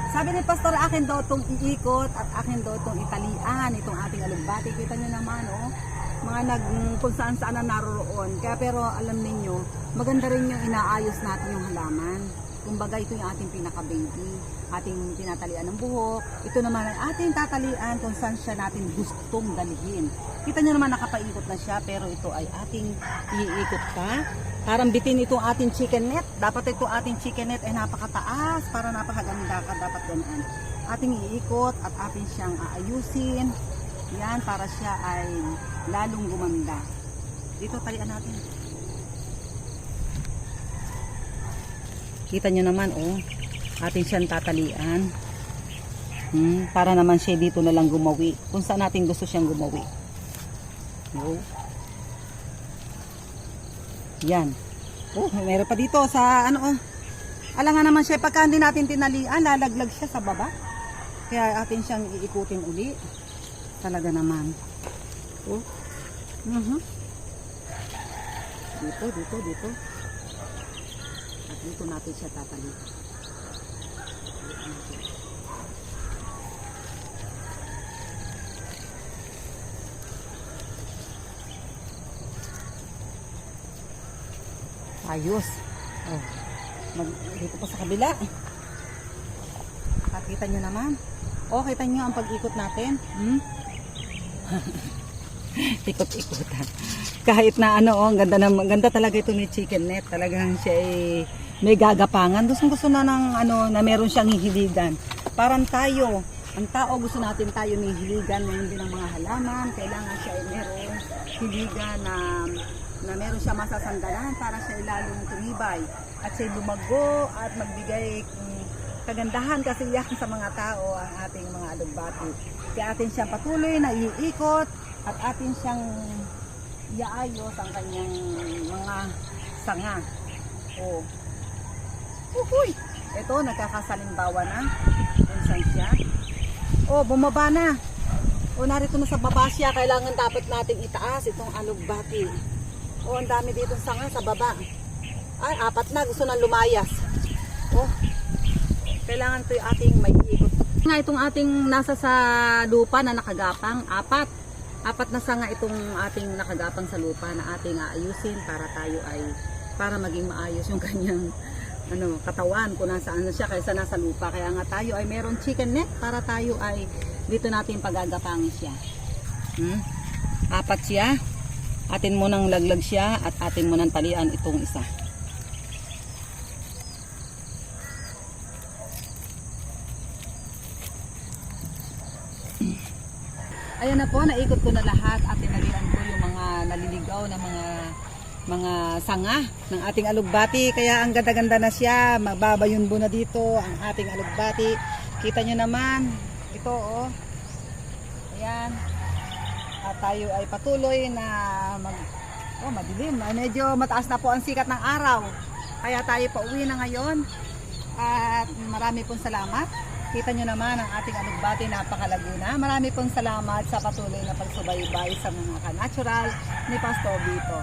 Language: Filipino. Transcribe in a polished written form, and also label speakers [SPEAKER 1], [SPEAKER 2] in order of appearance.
[SPEAKER 1] Sabi ni Pastor, akin daw itong iikot at akin daw itong italian, itong ating alugbati. Kita nyo naman, oh, mga kung saan saan na naroroon. Kaya pero alam ninyo, maganda rin yung inaayos natin yung halaman. Kumbaga ito yung ating pinaka-baby, ating tinatalian ng buhok. Ito naman ay ating tatalian kung saan siya natin gustong dalhin. Kita nyo naman nakapaikot na siya, pero ito ay ating iikot pa. Parang bitin itong ating chicken net. Dapat itong ating chicken net ay napakataas para napakaganda ka. Dapat ganaan. Ating iikot at ating siyang aayusin. Yan, para siya ay lalong gumanda. Dito talian natin. Kita nyo naman, oh, atin siyang tatalian. Para naman siya dito na lang gumawi. Kung saan natin gusto siyang gumawi. Oh. Yan. Oh, meron pa dito sa ano, oh. Alangan naman siya, pagka hindi natin tinalian, lalaglag siya sa baba. Kaya atin siyang iikutin uli. Talaga naman. Oh. Dito. At dito natin siya tatali. Ayos. Oh. Dito pa sa kabila. Kita nyo naman. Oh, kita nyo ang pag-ikot natin. Ikot-ikotan. Kahit na ano, oh, ganda talaga ito ni chicken net. Talagang siya ay may gagapangan. Gusto na ng ano, na meron siyang hihiligan. Parang tayo, ang tao gusto natin tayo may hiligan, mayroon din ng mga halaman. Kailangan siya ay meron hiligan na meron siya masasandalan para siya ay lalong tumibay. At siya lumago at magbigay kagandahan, kasiyahan sa mga tao ang ating mga alugbati. Kaya atin siyang patuloy na iikot at atin siyang iaayos ang kanyang mga sanga. Oh. Uy! Ito, nagkakasalimbawa na. Kung saan siya. Oh, bumaba na. Oh, narito na sa baba siya. Kailangan dapat nating itaas itong alugbati. Oh, ang dami dito sanga sa baba. Ay, 4 na. Gusto nang lumayas. Oh. Kailangan ito yung ating may iikot. Nga itong ating nasa sa lupa na nakagapang, 4 na sanga itong ating nakagapang sa lupa na ating aayusin para maging maayos yung kanyang katawan kung nasaan na siya kaysa nasa lupa. Kaya nga tayo ay meron chicken net para tayo ay dito natin pagagapangin siya. 4 siya. Atin mo nang laglag siya at atin mo nang talian itong isa. Ayan na po, naikot ko na lahat at tinalian ko yung mga naliligaw na mga sanga ng ating alugbati. Kaya ang ganda-ganda na siya, magbabayunbo na dito ang ating alugbati. Kita nyo naman, ito oh. Ayan. At tayo ay patuloy na madilim. Medyo mataas na po ang sikat ng araw. Kaya tayo pauwi na ngayon. At marami pong salamat. Kita nyo naman ang ating alugbati, napakalago na. Marami pong salamat sa patuloy na pagsubaybay sa mga ka-natural ni Pastor Vito.